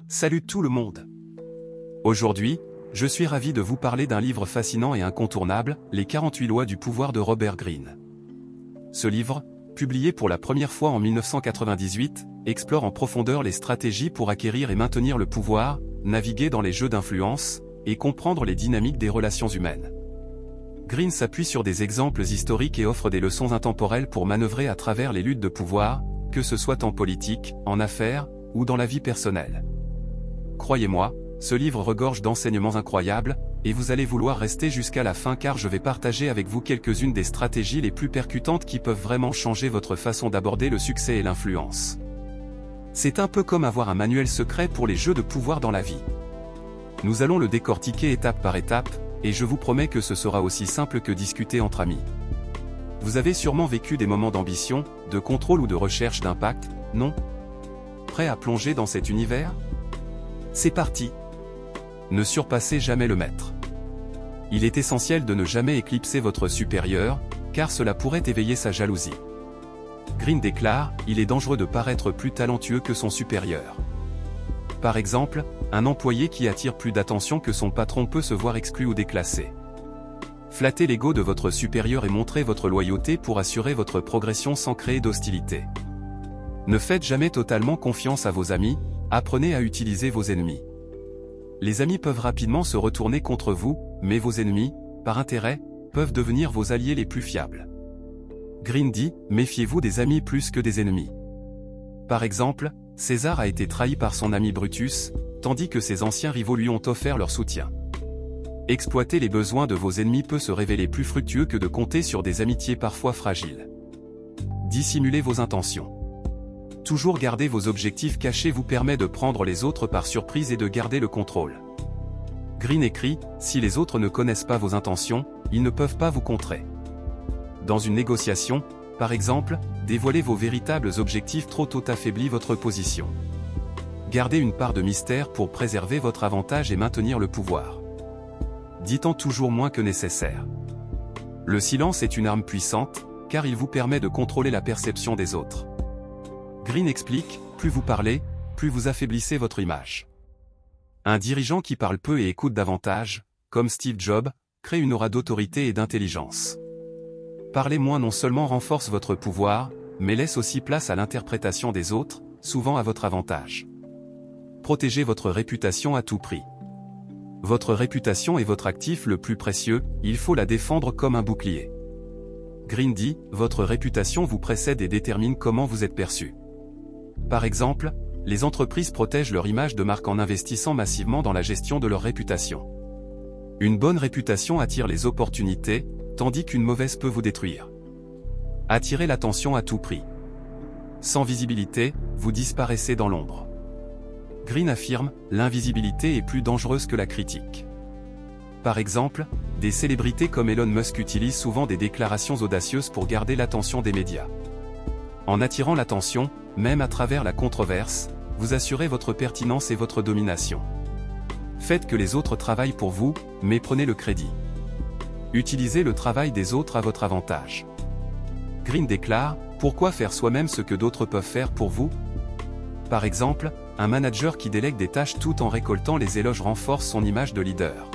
Salut tout le monde! Aujourd'hui, je suis ravi de vous parler d'un livre fascinant et incontournable, Les 48 lois du pouvoir de Robert Greene. Ce livre, publié pour la première fois en 1998, explore en profondeur les stratégies pour acquérir et maintenir le pouvoir, naviguer dans les jeux d'influence, et comprendre les dynamiques des relations humaines. Greene s'appuie sur des exemples historiques et offre des leçons intemporelles pour manœuvrer à travers les luttes de pouvoir, que ce soit en politique, en affaires, ou dans la vie personnelle. Croyez-moi, ce livre regorge d'enseignements incroyables, et vous allez vouloir rester jusqu'à la fin car je vais partager avec vous quelques-unes des stratégies les plus percutantes qui peuvent vraiment changer votre façon d'aborder le succès et l'influence. C'est un peu comme avoir un manuel secret pour les jeux de pouvoir dans la vie. Nous allons le décortiquer étape par étape, et je vous promets que ce sera aussi simple que discuter entre amis. Vous avez sûrement vécu des moments d'ambition, de contrôle ou de recherche d'impact, non? Prêt à plonger dans cet univers? C'est parti! Ne surpassez jamais le maître. Il est essentiel de ne jamais éclipser votre supérieur, car cela pourrait éveiller sa jalousie. Greene déclare, il est dangereux de paraître plus talentueux que son supérieur. Par exemple, un employé qui attire plus d'attention que son patron peut se voir exclu ou déclassé. Flattez l'ego de votre supérieur et montrez votre loyauté pour assurer votre progression sans créer d'hostilité. Ne faites jamais totalement confiance à vos amis, apprenez à utiliser vos ennemis. Les amis peuvent rapidement se retourner contre vous, mais vos ennemis, par intérêt, peuvent devenir vos alliés les plus fiables. Greene dit, méfiez-vous des amis plus que des ennemis. Par exemple, César a été trahi par son ami Brutus, tandis que ses anciens rivaux lui ont offert leur soutien. Exploiter les besoins de vos ennemis peut se révéler plus fructueux que de compter sur des amitiés parfois fragiles. Dissimulez vos intentions. Toujours garder vos objectifs cachés vous permet de prendre les autres par surprise et de garder le contrôle. Greene écrit, si les autres ne connaissent pas vos intentions, ils ne peuvent pas vous contrer. Dans une négociation, par exemple, dévoiler vos véritables objectifs trop tôt affaiblit votre position. Gardez une part de mystère pour préserver votre avantage et maintenir le pouvoir. Dites-en toujours moins que nécessaire. Le silence est une arme puissante, car il vous permet de contrôler la perception des autres. Greene explique, plus vous parlez, plus vous affaiblissez votre image. Un dirigeant qui parle peu et écoute davantage, comme Steve Jobs, crée une aura d'autorité et d'intelligence. Parler moins non seulement renforce votre pouvoir, mais laisse aussi place à l'interprétation des autres, souvent à votre avantage. Protégez votre réputation à tout prix. Votre réputation est votre actif le plus précieux, il faut la défendre comme un bouclier. Greene dit, votre réputation vous précède et détermine comment vous êtes perçu. Par exemple, les entreprises protègent leur image de marque en investissant massivement dans la gestion de leur réputation. Une bonne réputation attire les opportunités, tandis qu'une mauvaise peut vous détruire. Attirez l'attention à tout prix. Sans visibilité, vous disparaissez dans l'ombre. Greene affirme, l'invisibilité est plus dangereuse que la critique. Par exemple, des célébrités comme Elon Musk utilisent souvent des déclarations audacieuses pour garder l'attention des médias. En attirant l'attention, même à travers la controverse, vous assurez votre pertinence et votre domination. Faites que les autres travaillent pour vous, mais prenez le crédit. Utilisez le travail des autres à votre avantage. Greene déclare, pourquoi faire soi-même ce que d'autres peuvent faire pour vous? Par exemple, un manager qui délègue des tâches tout en récoltant les éloges renforce son image de leader.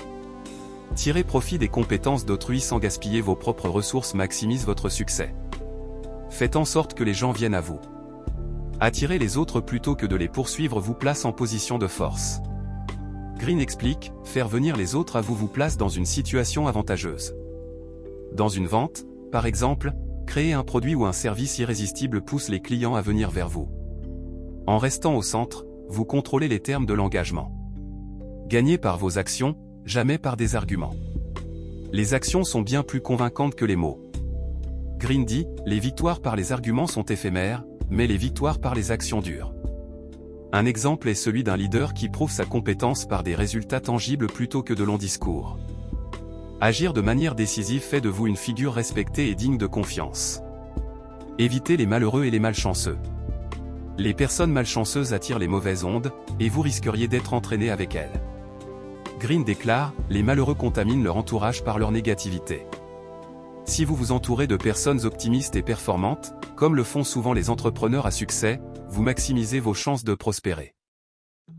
Tirez profit des compétences d'autrui sans gaspiller vos propres ressources maximise votre succès. Faites en sorte que les gens viennent à vous. Attirer les autres plutôt que de les poursuivre vous place en position de force. Greene explique, faire venir les autres à vous vous place dans une situation avantageuse. Dans une vente, par exemple, créer un produit ou un service irrésistible pousse les clients à venir vers vous. En restant au centre, vous contrôlez les termes de l'engagement. Gagnez par vos actions, jamais par des arguments. Les actions sont bien plus convaincantes que les mots. Greene dit, les victoires par les arguments sont éphémères, mais les victoires par les actions durent. Un exemple est celui d'un leader qui prouve sa compétence par des résultats tangibles plutôt que de longs discours. Agir de manière décisive fait de vous une figure respectée et digne de confiance. Évitez les malheureux et les malchanceux. Les personnes malchanceuses attirent les mauvaises ondes, et vous risqueriez d'être entraîné avec elles. Greene déclare, les malheureux contaminent leur entourage par leur négativité. Si vous vous entourez de personnes optimistes et performantes, comme le font souvent les entrepreneurs à succès, vous maximisez vos chances de prospérer.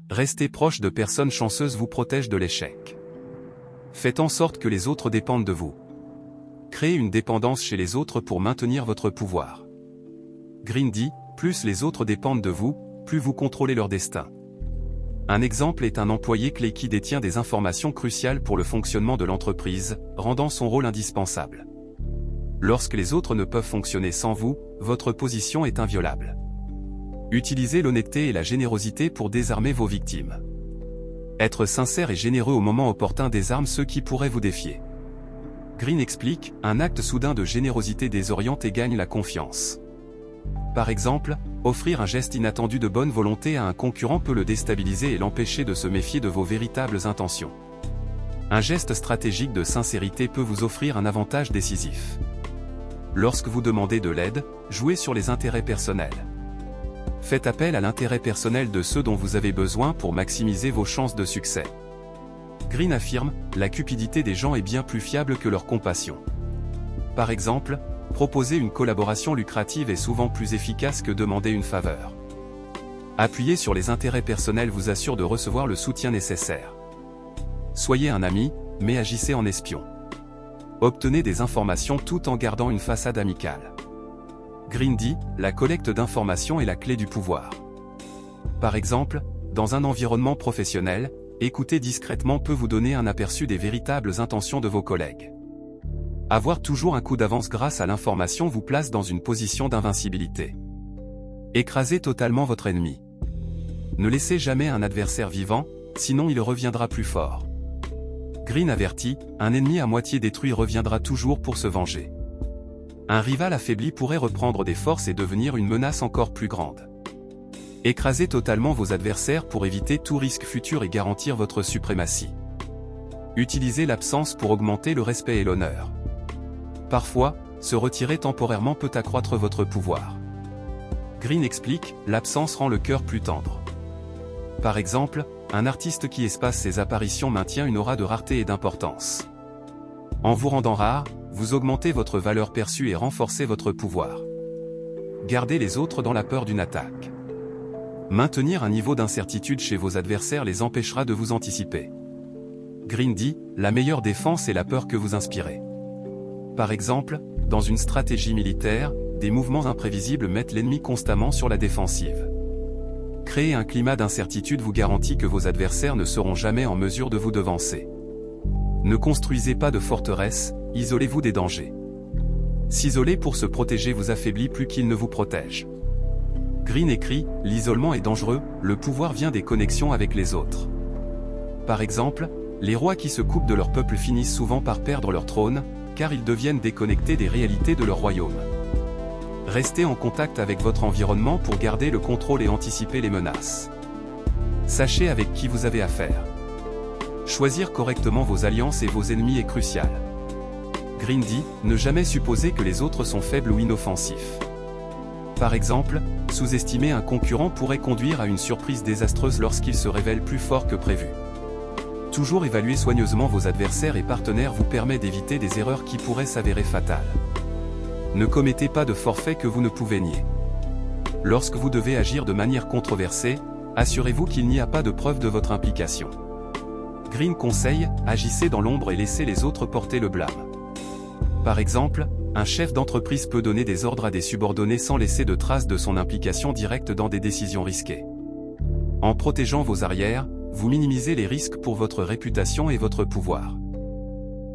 Rester proche de personnes chanceuses vous protège de l'échec. Faites en sorte que les autres dépendent de vous. Créez une dépendance chez les autres pour maintenir votre pouvoir. Green dit, plus les autres dépendent de vous, plus vous contrôlez leur destin. Un exemple est un employé clé qui détient des informations cruciales pour le fonctionnement de l'entreprise, rendant son rôle indispensable. Lorsque les autres ne peuvent fonctionner sans vous, votre position est inviolable. Utilisez l'honnêteté et la générosité pour désarmer vos victimes. Être sincère et généreux au moment opportun désarme ceux qui pourraient vous défier. Green explique, un acte soudain de générosité désoriente et gagne la confiance. Par exemple, offrir un geste inattendu de bonne volonté à un concurrent peut le déstabiliser et l'empêcher de se méfier de vos véritables intentions. Un geste stratégique de sincérité peut vous offrir un avantage décisif. Lorsque vous demandez de l'aide, jouez sur les intérêts personnels. Faites appel à l'intérêt personnel de ceux dont vous avez besoin pour maximiser vos chances de succès. Green affirme, la cupidité des gens est bien plus fiable que leur compassion. Par exemple, proposer une collaboration lucrative est souvent plus efficace que demander une faveur. Appuyer sur les intérêts personnels vous assure de recevoir le soutien nécessaire. Soyez un ami, mais agissez en espion. Obtenez des informations tout en gardant une façade amicale. Green dit, la collecte d'informations est la clé du pouvoir. Par exemple, dans un environnement professionnel, écouter discrètement peut vous donner un aperçu des véritables intentions de vos collègues. Avoir toujours un coup d'avance grâce à l'information vous place dans une position d'invincibilité. Écrasez totalement votre ennemi. Ne laissez jamais un adversaire vivant, sinon il reviendra plus fort. Green avertit, un ennemi à moitié détruit reviendra toujours pour se venger. Un rival affaibli pourrait reprendre des forces et devenir une menace encore plus grande. Écrasez totalement vos adversaires pour éviter tout risque futur et garantir votre suprématie. Utilisez l'absence pour augmenter le respect et l'honneur. Parfois, se retirer temporairement peut accroître votre pouvoir. Green explique, l'absence rend le cœur plus tendre. Par exemple, un artiste qui espace ses apparitions maintient une aura de rareté et d'importance. En vous rendant rare, vous augmentez votre valeur perçue et renforcez votre pouvoir. Gardez les autres dans la peur d'une attaque. Maintenir un niveau d'incertitude chez vos adversaires les empêchera de vous anticiper. Green dit, la meilleure défense est la peur que vous inspirez. Par exemple, dans une stratégie militaire, des mouvements imprévisibles mettent l'ennemi constamment sur la défensive. Créer un climat d'incertitude vous garantit que vos adversaires ne seront jamais en mesure de vous devancer. Ne construisez pas de forteresse, isolez-vous des dangers. S'isoler pour se protéger vous affaiblit plus qu'il ne vous protège. Green écrit, l'isolement est dangereux, le pouvoir vient des connexions avec les autres. Par exemple, les rois qui se coupent de leur peuple finissent souvent par perdre leur trône, car ils deviennent déconnectés des réalités de leur royaume. Restez en contact avec votre environnement pour garder le contrôle et anticiper les menaces. Sachez avec qui vous avez affaire. Choisir correctement vos alliances et vos ennemis est crucial. Green dit, ne jamais supposer que les autres sont faibles ou inoffensifs. Par exemple, sous-estimer un concurrent pourrait conduire à une surprise désastreuse lorsqu'il se révèle plus fort que prévu. Toujours évaluer soigneusement vos adversaires et partenaires vous permet d'éviter des erreurs qui pourraient s'avérer fatales. Ne commettez pas de forfait que vous ne pouvez nier. Lorsque vous devez agir de manière controversée, assurez-vous qu'il n'y a pas de preuve de votre implication. Green conseille, agissez dans l'ombre et laissez les autres porter le blâme. Par exemple, un chef d'entreprise peut donner des ordres à des subordonnés sans laisser de traces de son implication directe dans des décisions risquées. En protégeant vos arrières, vous minimisez les risques pour votre réputation et votre pouvoir.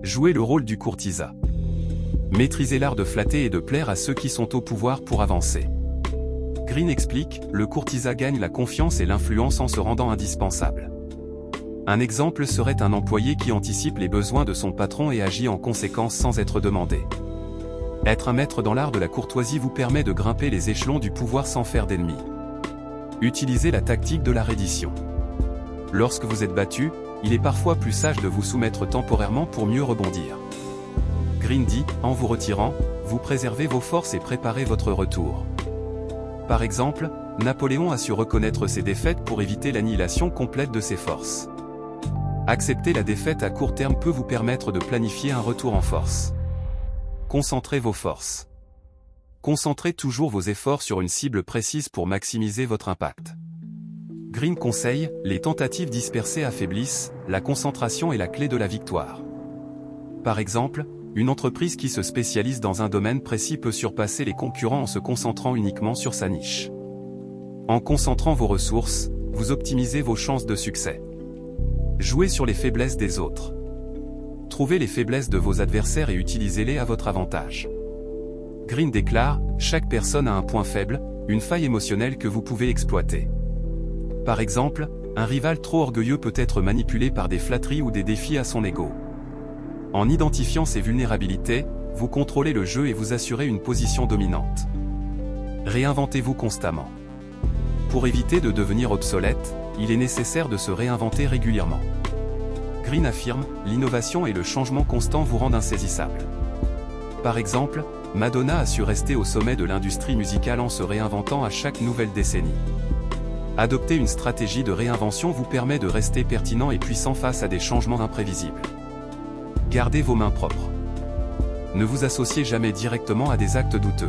Jouez le rôle du courtisan. Maîtrisez l'art de flatter et de plaire à ceux qui sont au pouvoir pour avancer. Green explique, le courtisan gagne la confiance et l'influence en se rendant indispensable. Un exemple serait un employé qui anticipe les besoins de son patron et agit en conséquence sans être demandé. Être un maître dans l'art de la courtoisie vous permet de grimper les échelons du pouvoir sans faire d'ennemis. Utilisez la tactique de la reddition. Lorsque vous êtes battu, il est parfois plus sage de vous soumettre temporairement pour mieux rebondir. Green dit, en vous retirant, vous préservez vos forces et préparez votre retour. Par exemple, Napoléon a su reconnaître ses défaites pour éviter l'annihilation complète de ses forces. Accepter la défaite à court terme peut vous permettre de planifier un retour en force. Concentrez vos forces. Concentrez toujours vos efforts sur une cible précise pour maximiser votre impact. Green conseille, les tentatives dispersées affaiblissent, la concentration est la clé de la victoire. Par exemple, une entreprise qui se spécialise dans un domaine précis peut surpasser les concurrents en se concentrant uniquement sur sa niche. En concentrant vos ressources, vous optimisez vos chances de succès. Jouez sur les faiblesses des autres. Trouvez les faiblesses de vos adversaires et utilisez-les à votre avantage. Green déclare, chaque personne a un point faible, une faille émotionnelle que vous pouvez exploiter. Par exemple, un rival trop orgueilleux peut être manipulé par des flatteries ou des défis à son ego. En identifiant ces vulnérabilités, vous contrôlez le jeu et vous assurez une position dominante. Réinventez-vous constamment. Pour éviter de devenir obsolète, il est nécessaire de se réinventer régulièrement. Green affirme, l'innovation et le changement constant vous rendent insaisissable. Par exemple, Madonna a su rester au sommet de l'industrie musicale en se réinventant à chaque nouvelle décennie. Adopter une stratégie de réinvention vous permet de rester pertinent et puissant face à des changements imprévisibles. Gardez vos mains propres. Ne vous associez jamais directement à des actes douteux.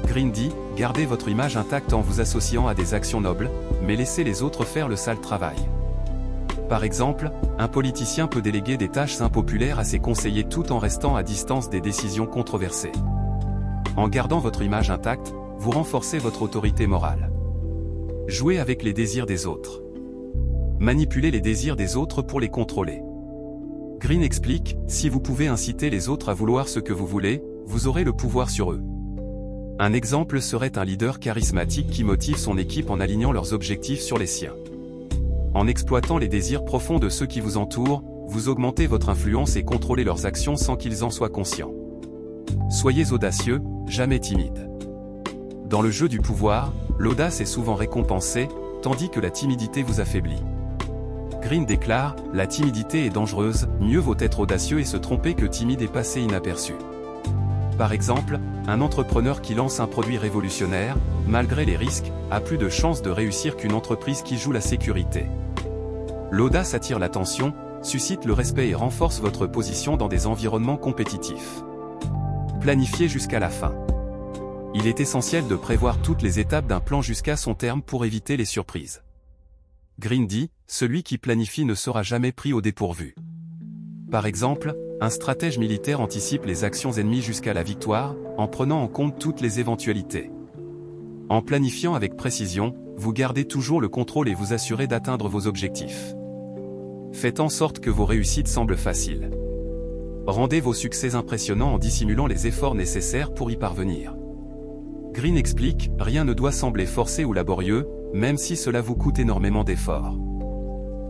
Green dit, gardez votre image intacte en vous associant à des actions nobles, mais laissez les autres faire le sale travail. Par exemple, un politicien peut déléguer des tâches impopulaires à ses conseillers tout en restant à distance des décisions controversées. En gardant votre image intacte, vous renforcez votre autorité morale. Jouez avec les désirs des autres. Manipulez les désirs des autres pour les contrôler. Green explique, si vous pouvez inciter les autres à vouloir ce que vous voulez, vous aurez le pouvoir sur eux. Un exemple serait un leader charismatique qui motive son équipe en alignant leurs objectifs sur les siens. En exploitant les désirs profonds de ceux qui vous entourent, vous augmentez votre influence et contrôlez leurs actions sans qu'ils en soient conscients. Soyez audacieux, jamais timide. Dans le jeu du pouvoir, l'audace est souvent récompensée, tandis que la timidité vous affaiblit. Green déclare, la timidité est dangereuse, mieux vaut être audacieux et se tromper que timide et passer inaperçu. Par exemple, un entrepreneur qui lance un produit révolutionnaire, malgré les risques, a plus de chances de réussir qu'une entreprise qui joue la sécurité. L'audace attire l'attention, suscite le respect et renforce votre position dans des environnements compétitifs. Planifiez jusqu'à la fin. Il est essentiel de prévoir toutes les étapes d'un plan jusqu'à son terme pour éviter les surprises. Green dit, celui qui planifie ne sera jamais pris au dépourvu. Par exemple, un stratège militaire anticipe les actions ennemies jusqu'à la victoire, en prenant en compte toutes les éventualités. En planifiant avec précision, vous gardez toujours le contrôle et vous assurez d'atteindre vos objectifs. Faites en sorte que vos réussites semblent faciles. Rendez vos succès impressionnants en dissimulant les efforts nécessaires pour y parvenir. Green explique, rien ne doit sembler forcé ou laborieux, même si cela vous coûte énormément d'efforts.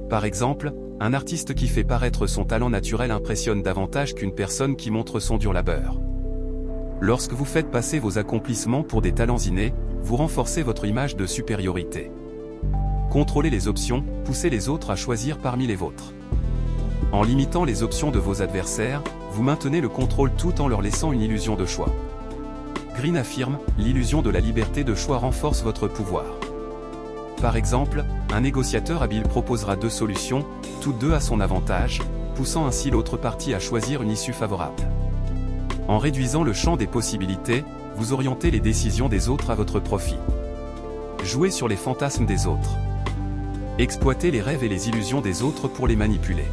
Par exemple, un artiste qui fait paraître son talent naturel impressionne davantage qu'une personne qui montre son dur labeur. Lorsque vous faites passer vos accomplissements pour des talents innés, vous renforcez votre image de supériorité. Contrôlez les options, poussez les autres à choisir parmi les vôtres. En limitant les options de vos adversaires, vous maintenez le contrôle tout en leur laissant une illusion de choix. Green affirme, l'illusion de la liberté de choix renforce votre pouvoir. Par exemple, un négociateur habile proposera deux solutions, toutes deux à son avantage, poussant ainsi l'autre partie à choisir une issue favorable. En réduisant le champ des possibilités, vous orientez les décisions des autres à votre profit. Jouez sur les fantasmes des autres. Exploitez les rêves et les illusions des autres pour les manipuler.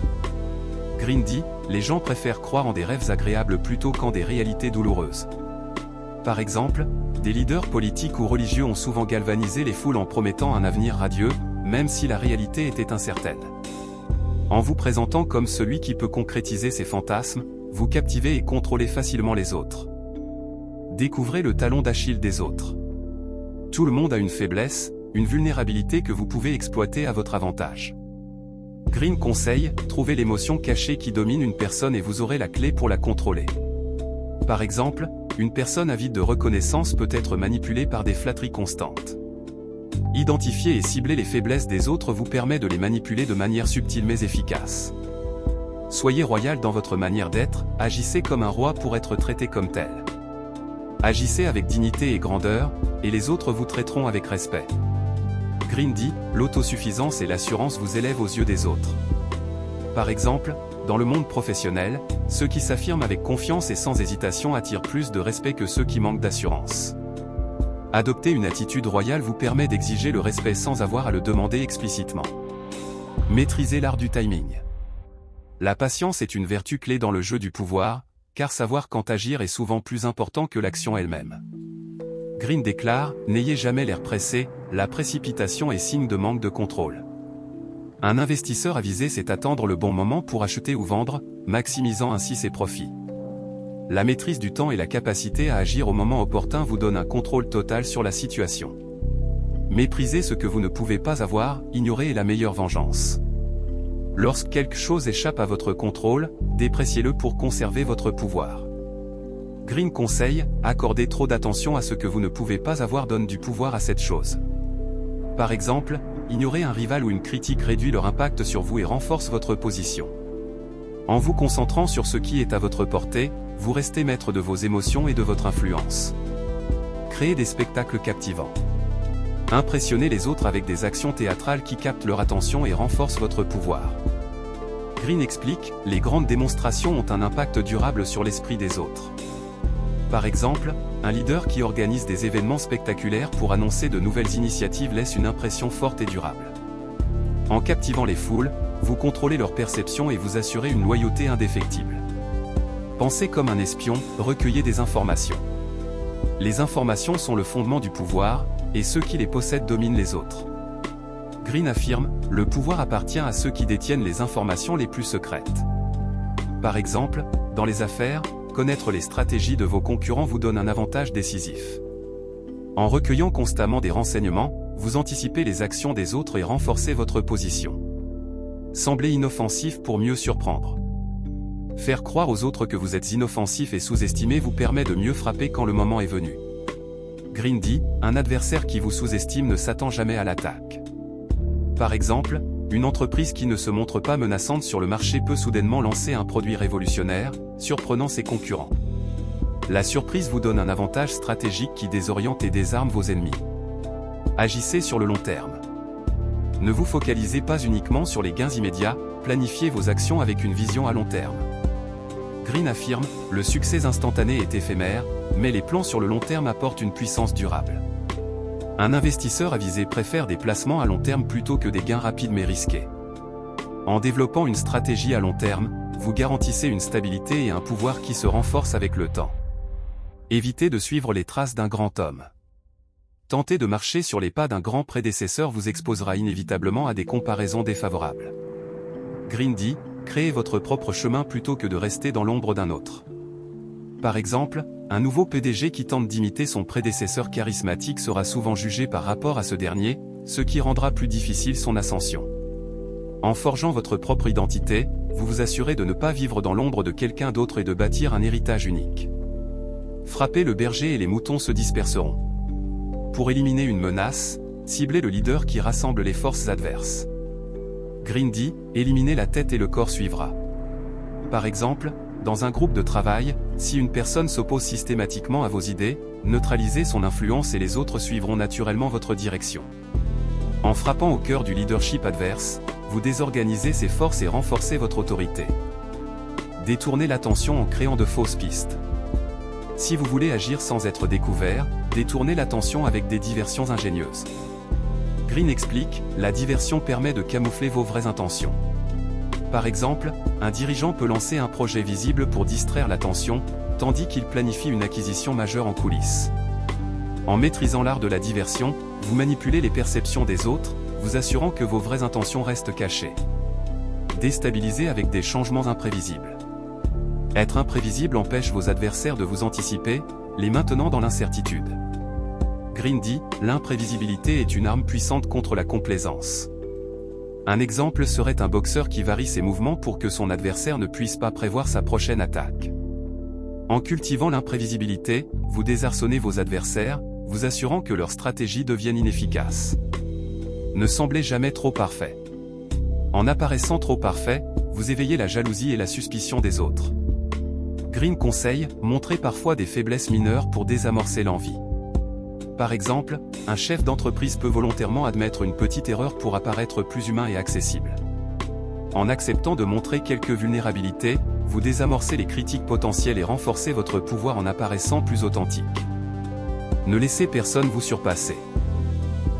Green dit, les gens préfèrent croire en des rêves agréables plutôt qu'en des réalités douloureuses. Par exemple, des leaders politiques ou religieux ont souvent galvanisé les foules en promettant un avenir radieux, même si la réalité était incertaine. En vous présentant comme celui qui peut concrétiser ces fantasmes, vous captivez et contrôlez facilement les autres. Découvrez le talon d'Achille des autres. Tout le monde a une faiblesse, une vulnérabilité que vous pouvez exploiter à votre avantage. Green conseille, trouvez l'émotion cachée qui domine une personne et vous aurez la clé pour la contrôler. Par exemple, une personne avide de reconnaissance peut être manipulée par des flatteries constantes. Identifier et cibler les faiblesses des autres vous permet de les manipuler de manière subtile mais efficace. Soyez royal dans votre manière d'être, agissez comme un roi pour être traité comme tel. Agissez avec dignité et grandeur, et les autres vous traiteront avec respect. Green dit, l'autosuffisance et l'assurance vous élèvent aux yeux des autres. Par exemple, dans le monde professionnel, ceux qui s'affirment avec confiance et sans hésitation attirent plus de respect que ceux qui manquent d'assurance. Adopter une attitude royale vous permet d'exiger le respect sans avoir à le demander explicitement. Maîtrisez l'art du timing. La patience est une vertu clé dans le jeu du pouvoir, car savoir quand agir est souvent plus important que l'action elle-même. Greene déclare « N'ayez jamais l'air pressé, la précipitation est signe de manque de contrôle. » Un investisseur avisé sait attendre le bon moment pour acheter ou vendre, maximisant ainsi ses profits. La maîtrise du temps et la capacité à agir au moment opportun vous donnent un contrôle total sur la situation. Méprisez ce que vous ne pouvez pas avoir, ignorer est la meilleure vengeance. Lorsque quelque chose échappe à votre contrôle, dépréciez-le pour conserver votre pouvoir. Greene conseille, accorder trop d'attention à ce que vous ne pouvez pas avoir donne du pouvoir à cette chose. Par exemple, ignorer un rival ou une critique réduit leur impact sur vous et renforce votre position. En vous concentrant sur ce qui est à votre portée, vous restez maître de vos émotions et de votre influence. Créez des spectacles captivants. Impressionnez les autres avec des actions théâtrales qui captent leur attention et renforcent votre pouvoir. Greene explique, les grandes démonstrations ont un impact durable sur l'esprit des autres. Par exemple, un leader qui organise des événements spectaculaires pour annoncer de nouvelles initiatives laisse une impression forte et durable. En captivant les foules, vous contrôlez leur perception et vous assurez une loyauté indéfectible. Pensez comme un espion, recueillez des informations. Les informations sont le fondement du pouvoir, et ceux qui les possèdent dominent les autres. Greene affirme, le pouvoir appartient à ceux qui détiennent les informations les plus secrètes. Par exemple, dans les affaires, connaître les stratégies de vos concurrents vous donne un avantage décisif. En recueillant constamment des renseignements, vous anticipez les actions des autres et renforcez votre position. Semblez inoffensif pour mieux surprendre. Faire croire aux autres que vous êtes inoffensif et sous-estimé vous permet de mieux frapper quand le moment est venu. Greene dit, un adversaire qui vous sous-estime ne s'attend jamais à l'attaque. Par exemple, une entreprise qui ne se montre pas menaçante sur le marché peut soudainement lancer un produit révolutionnaire, surprenant ses concurrents. La surprise vous donne un avantage stratégique qui désoriente et désarme vos ennemis. Agissez sur le long terme. Ne vous focalisez pas uniquement sur les gains immédiats, planifiez vos actions avec une vision à long terme. Greene affirme, le succès instantané est éphémère, mais les plans sur le long terme apportent une puissance durable. Un investisseur avisé préfère des placements à long terme plutôt que des gains rapides mais risqués. En développant une stratégie à long terme, vous garantissez une stabilité et un pouvoir qui se renforcent avec le temps. Évitez de suivre les traces d'un grand homme. Tenter de marcher sur les pas d'un grand prédécesseur vous exposera inévitablement à des comparaisons défavorables. Greene dit, créez votre propre chemin plutôt que de rester dans l'ombre d'un autre. Par exemple, un nouveau PDG qui tente d'imiter son prédécesseur charismatique sera souvent jugé par rapport à ce dernier, ce qui rendra plus difficile son ascension. En forgeant votre propre identité, vous vous assurez de ne pas vivre dans l'ombre de quelqu'un d'autre et de bâtir un héritage unique. Frappez le berger et les moutons se disperseront. Pour éliminer une menace, ciblez le leader qui rassemble les forces adverses. Greene dit, éliminez la tête et le corps suivra. Par exemple, dans un groupe de travail, si une personne s'oppose systématiquement à vos idées, neutralisez son influence et les autres suivront naturellement votre direction. En frappant au cœur du leadership adverse, vous désorganisez ses forces et renforcez votre autorité. Détournez l'attention en créant de fausses pistes. Si vous voulez agir sans être découvert, détournez l'attention avec des diversions ingénieuses. Greene explique, la diversion permet de camoufler vos vraies intentions. Par exemple, un dirigeant peut lancer un projet visible pour distraire l'attention, tandis qu'il planifie une acquisition majeure en coulisses. En maîtrisant l'art de la diversion, vous manipulez les perceptions des autres, vous assurant que vos vraies intentions restent cachées. Déstabilisez avec des changements imprévisibles. Être imprévisible empêche vos adversaires de vous anticiper, les maintenant dans l'incertitude. Greene dit, l'imprévisibilité est une arme puissante contre la complaisance. Un exemple serait un boxeur qui varie ses mouvements pour que son adversaire ne puisse pas prévoir sa prochaine attaque. En cultivant l'imprévisibilité, vous désarçonnez vos adversaires, vous assurant que leurs stratégies deviennent inefficaces. Ne semblez jamais trop parfait. En apparaissant trop parfait, vous éveillez la jalousie et la suspicion des autres. Greene conseille, montrez parfois des faiblesses mineures pour désamorcer l'envie. Par exemple, un chef d'entreprise peut volontairement admettre une petite erreur pour apparaître plus humain et accessible. En acceptant de montrer quelques vulnérabilités, vous désamorcez les critiques potentielles et renforcez votre pouvoir en apparaissant plus authentique. Ne laissez personne vous surpasser.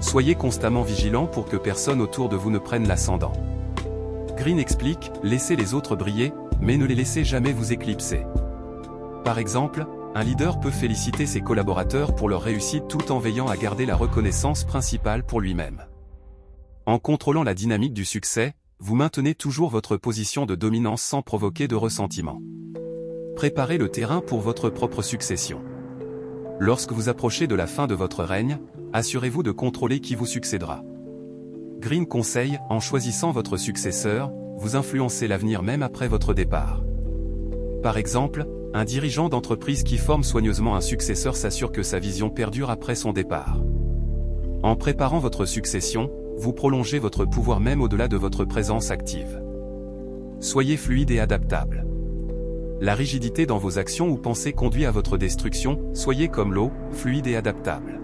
Soyez constamment vigilant pour que personne autour de vous ne prenne l'ascendant. Green explique, laissez les autres briller, mais ne les laissez jamais vous éclipser. Par exemple, un leader peut féliciter ses collaborateurs pour leur réussite tout en veillant à garder la reconnaissance principale pour lui-même. En contrôlant la dynamique du succès, vous maintenez toujours votre position de dominance sans provoquer de ressentiment. Préparez le terrain pour votre propre succession. Lorsque vous approchez de la fin de votre règne, assurez-vous de contrôler qui vous succédera. Green conseille, en choisissant votre successeur, vous influencez l'avenir même après votre départ. Par exemple, un dirigeant d'entreprise qui forme soigneusement un successeur s'assure que sa vision perdure après son départ. En préparant votre succession, vous prolongez votre pouvoir même au-delà de votre présence active. Soyez fluide et adaptable. La rigidité dans vos actions ou pensées conduit à votre destruction, soyez comme l'eau, fluide et adaptable.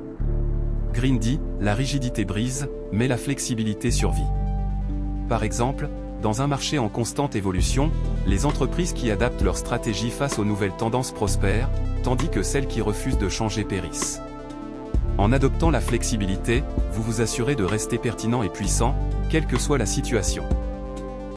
Green dit, la rigidité brise, mais la flexibilité survit. Par exemple, dans un marché en constante évolution, les entreprises qui adaptent leur stratégie face aux nouvelles tendances prospèrent, tandis que celles qui refusent de changer périssent. En adoptant la flexibilité, vous vous assurez de rester pertinent et puissant, quelle que soit la situation.